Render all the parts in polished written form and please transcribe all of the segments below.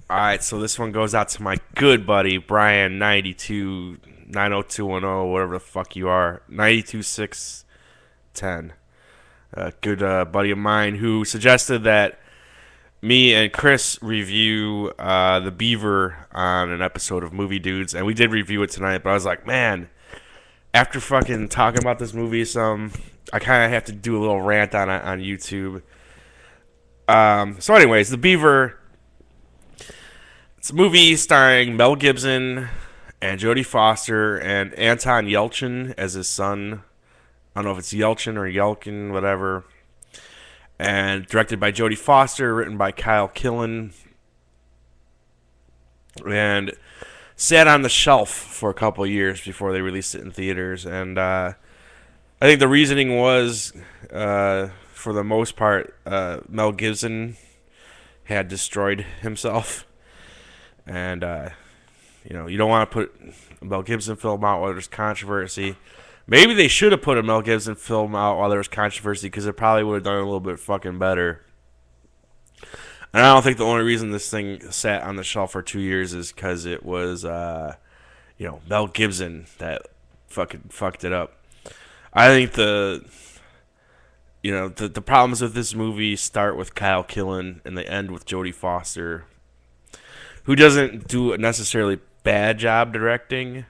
All right, so this one goes out to my good buddy Brian 92 90210, whatever the fuck you are, 92610. A good buddy of mine who suggested that me and Chris review the Beaver on an episode of Movie Dudes, and we did review it tonight. But I was like, man, after fucking talking about this movie some, I kind of have to do a little rant on it on YouTube. So, anyways, the Beaver. It's a movie starring Mel Gibson and Jodie Foster and Anton Yelchin as his son. I don't know if it's Yelchin or Yelkin, whatever. And directed by Jodie Foster, written by Kyle Killen, and sat on the shelf for a couple of years before they released it in theaters. And I think the reasoning was, for the most part, Mel Gibson had destroyed himself, and you don't want to put a Mel Gibson film out while there's controversy. Maybe they should have put a Mel Gibson film out while there was controversy, because it probably would have done a little bit fucking better. And I don't think the only reason this thing sat on the shelf for 2 years is because it was, Mel Gibson that fucking fucked it up. I think the problems with this movie start with Kyle Killen and they end with Jodie Foster, who doesn't do a necessarily bad job directing.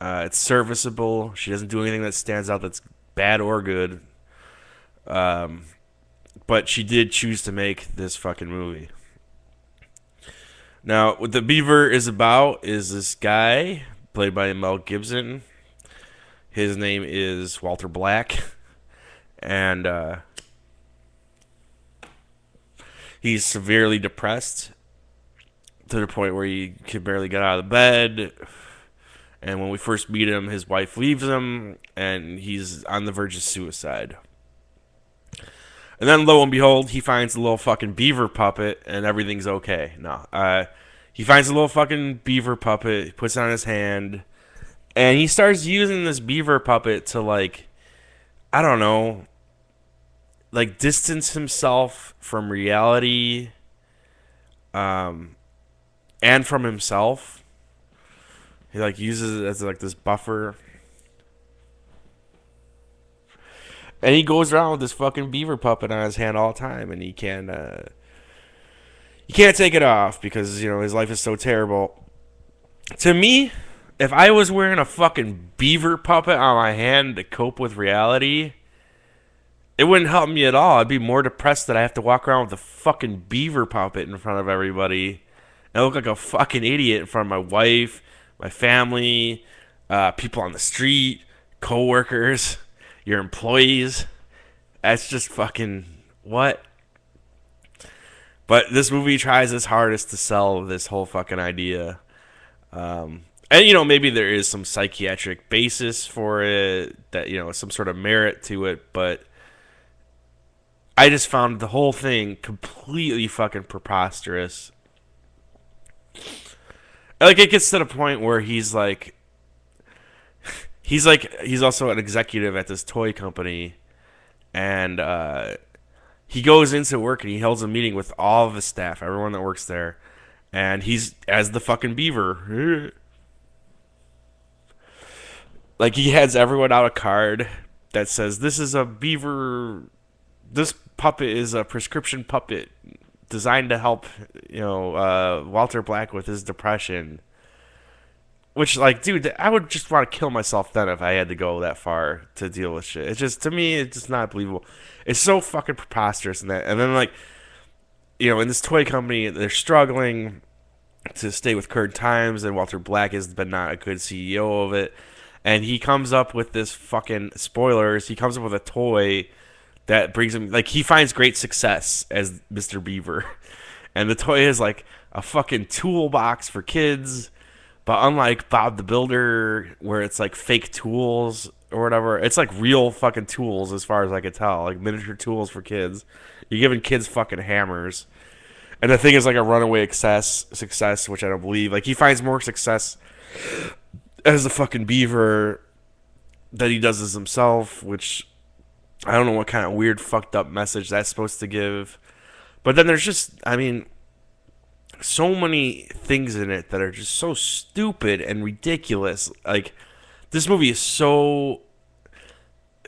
It's serviceable. She doesn't do anything that stands out that's bad or good. But she did choose to make this fucking movie. Now, what the Beaver is about is this guy played by Mel Gibson. His name is Walter Black, and he's severely depressed to the point where he can barely get out of the bed. And when we first meet him, his wife leaves him, and he's on the verge of suicide. And then, lo and behold, he finds a little fucking beaver puppet, and everything's okay. No, he finds a little fucking beaver puppet, puts it on his hand, and he starts using this beaver puppet to, like, I don't know, like, distance himself from reality, and from himself. He, like, uses it as, like, this buffer. And he goes around with this fucking beaver puppet on his hand all the time, and he can't take it off because his life is so terrible. To me, if I was wearing a fucking beaver puppet on my hand to cope with reality, it wouldn't help me at all. I'd be more depressed that I have to walk around with a fucking beaver puppet in front of everybody and look like a fucking idiot in front of my wife, my family, people on the street, coworkers, your employees. That's just fucking what? But this movie tries its hardest to sell this whole fucking idea. And maybe there is some psychiatric basis for it, that some sort of merit to it, but I just found the whole thing completely fucking preposterous. Like, it gets to the point where he's also an executive at this toy company, and he goes into work and he holds a meeting with all of his staff, everyone that works there, and he's as the fucking beaver. Like, he hands everyone out a card that says, "This is a beaver. This puppet is a prescription puppet designed to help, Walter Black with his depression." Which, like, dude, I would just want to kill myself then if I had to go that far to deal with shit. It's just, to me, it's just not believable. It's so fucking preposterous. And then, like, in this toy company, they're struggling to stay with current times, and Walter Black has been not a good CEO of it. And he comes up with this fucking, spoilers, he comes up with a toy that brings him, like, he finds great success as Mr. Beaver. And the toy is, like, a fucking toolbox for kids. But unlike Bob the Builder, where it's like fake tools or whatever, it's like real fucking tools as far as I could tell. Like miniature tools for kids. You're giving kids fucking hammers. And the thing is like a runaway success, which I don't believe. Like, he finds more success as a fucking beaver than he does as himself, which I don't know what kind of weird fucked up message that's supposed to give. But then there's just, I mean, so many things in it that are just so stupid and ridiculous. Like this movie is so.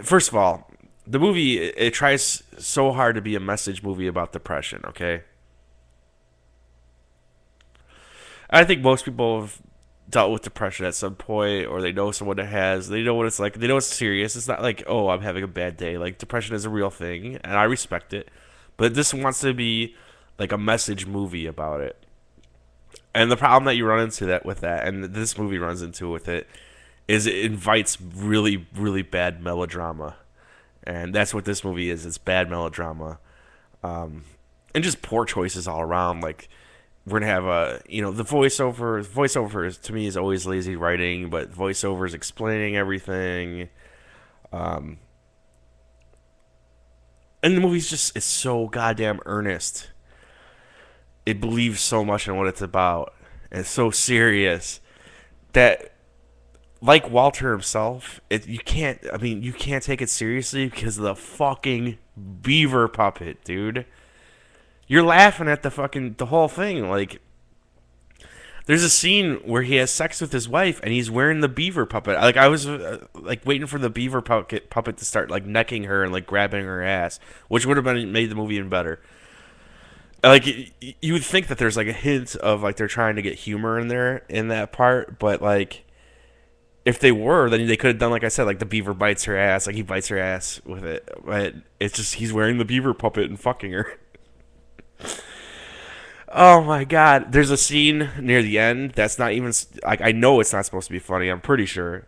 First of all, the movie it tries so hard to be a message movie about depression. Okay, I think most people have dealt with depression at some point, or they know someone that has. They know what it's like. They know it's serious. It's not like, oh, I'm having a bad day. Like depression is a real thing, and I respect it. But this wants to be like a message movie about it. And the problem that you run into that with that, and this movie runs into with it, is it invites really, really bad melodrama, and that's what this movie is. It's bad melodrama, and just poor choices all around. Like we're gonna have the voiceover. Voiceover to me is always lazy writing, but voiceovers explaining everything. And the movie's just it's so goddamn earnest. It believes so much in what it's about. And it's so serious that like Walter himself, you can't. I mean, you can't take it seriously because of the fucking beaver puppet, dude. You're laughing at the whole thing. Like, there's a scene where he has sex with his wife and he's wearing the beaver puppet. Like, I was like waiting for the beaver puppet to start like necking her and like grabbing her ass, which would have been made the movie even better. Like, you would think that there's like a hint of like they're trying to get humor in there in that part, but like if they were, then they could have done like I said, like the beaver bites her ass, like he bites her ass with it. But it's just he's wearing the beaver puppet and fucking her. Oh my god! There's a scene near the end that's not even like I know it's not supposed to be funny. I'm pretty sure,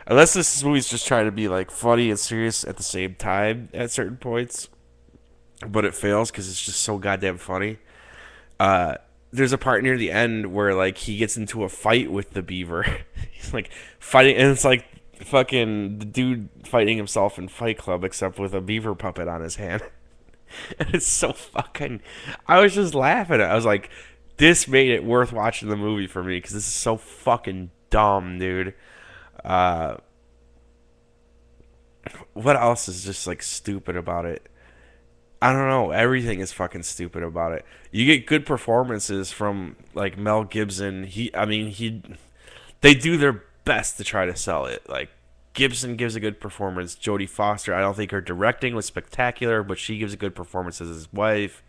unless this movie's just trying to be like funny and serious at the same time at certain points, but it fails because it's just so goddamn funny. Uh, there's a part near the end where like he gets into a fight with the beaver. He's like fighting, and it's like fucking the dude fighting himself in Fight Club, except with a beaver puppet on his hand. And it's so fucking. I was just laughing. I was like, this made it worth watching the movie for me because this is so fucking dumb, dude. Uh, what else is just like stupid about it? I don't know. Everything is fucking stupid about it. You get good performances from like Mel Gibson. They do their best to try to sell it. Like Gibson gives a good performance. Jodie Foster, I don't think her directing was spectacular, but she gives a good performance as his wife.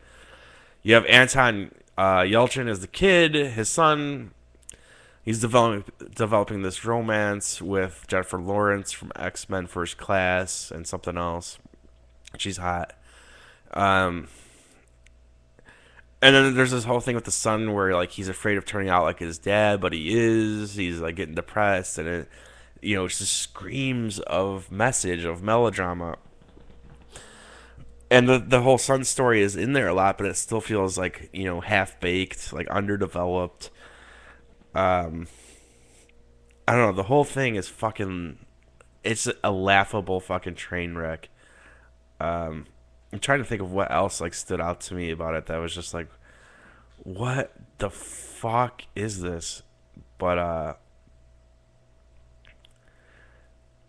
You have Anton Yelchin as the kid, his son. He's developing this romance with Jennifer Lawrence from X Men First Class and something else. She's hot. Um, and then there's this whole thing with the son where like he's afraid of turning out like his dad, but he is. He's like getting depressed, and it just screams of message of melodrama. And the whole son story is in there a lot, but it still feels like half baked, like underdeveloped. Um, I don't know. The whole thing is fucking. It's a laughable fucking train wreck. Um, I'm trying to think of what else like stood out to me about it that was just like, what the fuck is this? But I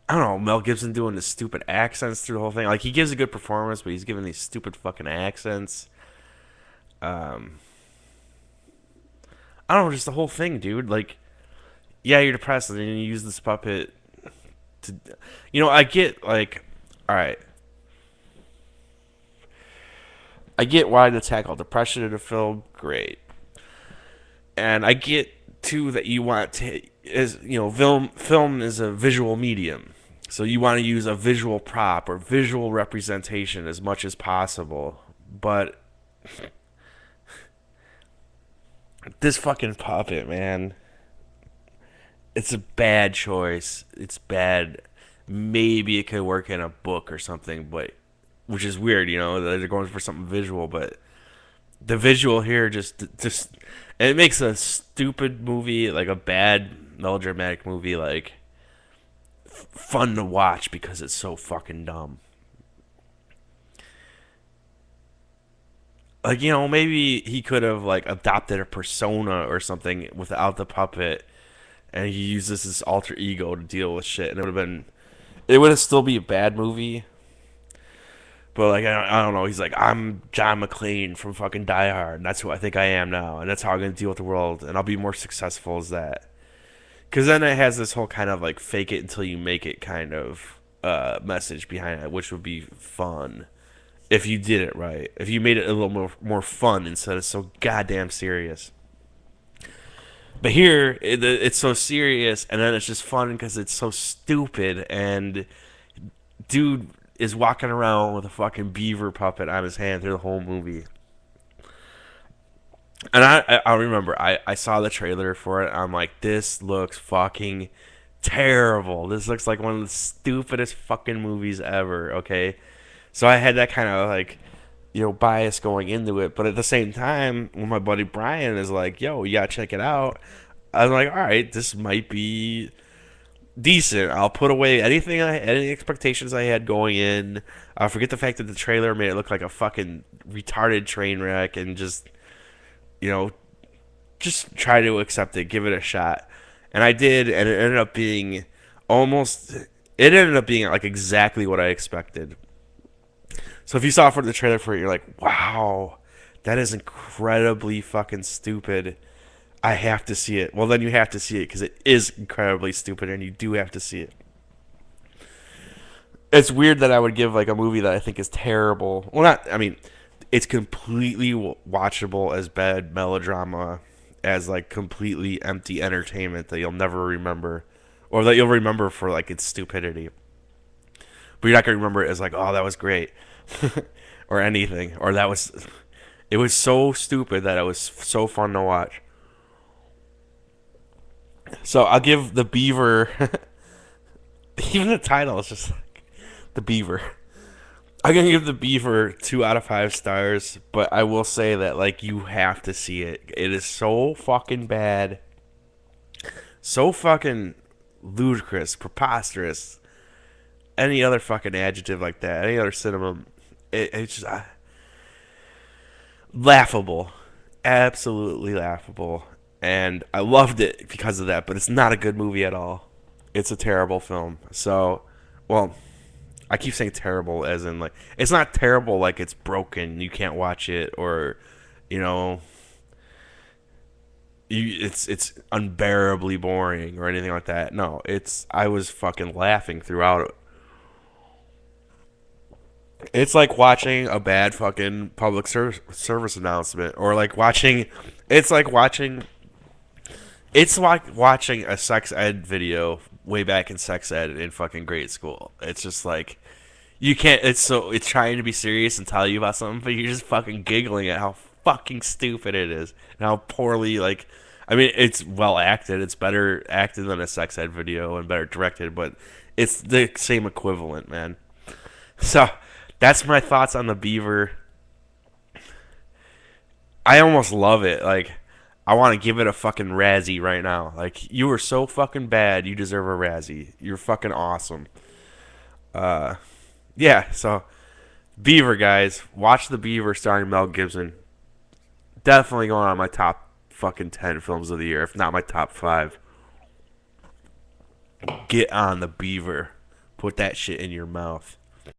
don't know. Mel Gibson doing the stupid accents through the whole thing. Like he gives a good performance, but he's giving these stupid fucking accents. Um, I don't know, just the whole thing, dude. Like, yeah, you're depressed, and then you use this puppet to, I get like, all right, I get why to tackle depression in a film, great, and I get too that you want to is film is a visual medium, so you want to use a visual prop or visual representation as much as possible, but this fucking puppet, man, it's a bad choice. It's bad. Maybe it could work in a book or something, but which is weird, that they're going for something visual, but the visual here just it makes a stupid movie, like a bad melodramatic movie, like fun to watch because it's so fucking dumb. Like maybe he could have like adopted a persona or something without the puppet, and he uses his alter ego to deal with shit, and it would have still be a bad movie, But like I don't know. He's like, I'm John McClane from fucking Die Hard, and that's who I think I am now, and that's how I'm gonna deal with the world, and I'll be more successful as that. Because then it has this whole kind of like fake it until you make it kind of message behind it, which would be fun if you did it right. If you made it a little more fun instead of so goddamn serious. But here, it's so serious, and then it's just fun because it's so stupid. And dude is walking around with a fucking beaver puppet on his hand through the whole movie. And I remember I saw the trailer for it. And I'm like, this looks fucking terrible. This looks like one of the stupidest fucking movies ever. Okay, so I had that kind of like bias going into it. But at the same time, when my buddy Brian is like, "Yo, you gotta check it out," I'm like, "All right, this might be decent. I'll put away any expectations I had going in. I'll forget the fact that the trailer made it look like a fucking retarded train wreck, and you know, just try to accept it, give it a shot." And I did, and it ended up being almost. It ended up being like exactly what I expected. So if you saw for the trailer for it, you're like, "Wow, that is incredibly fucking stupid. I have to see it." Well, then you have to see it because it is incredibly stupid, and you do have to see it. It's weird that I would give like a movie that I think is terrible. Well, not. I mean, it's completely watchable as bad melodrama, as like completely empty entertainment that you'll never remember, or that you'll remember for like its stupidity. But you're not gonna remember it as like, "Oh, that was great," or anything, or that was. It was so stupid that it was so fun to watch. So I'll give the Beaver. Even the title is just like the Beaver. I'm gonna give the Beaver 2 out of 5 stars, but I will say that like you have to see it. It is so fucking bad, so fucking ludicrous, preposterous. Any other fucking adjective like that, any other synonym, it's just laughable, absolutely laughable, and I loved it because of that. But it's not a good movie at all. It's a terrible film. So, well, I keep saying terrible as in like it's not terrible like it's broken, you can't watch it, or you know, it's unbearably boring or anything like that. No, it's I was fucking laughing throughout it. It's like watching a bad fucking public service announcement, or like watching. It's like watching. It's like watching a sex ed video way back in sex ed in fucking grade school. It's just like you can't. It's trying to be serious and tell you about something, but you're just fucking giggling at how fucking stupid it is and how poorly like. I mean, it's well acted. It's better acted than a sex ed video and better directed, but it's the same equivalent, man. So that's my thoughts on the Beaver. I almost love it. Like I want to give it a fucking Razzie right now. Like you were so fucking bad, you deserve a Razzie. You're fucking awesome. Uh, yeah. So Beaver, guys, watch the Beaver starring Mel Gibson. Definitely going on my top fucking 10 films of the year, if not my top 5. Get on the Beaver. Put that shit in your mouth.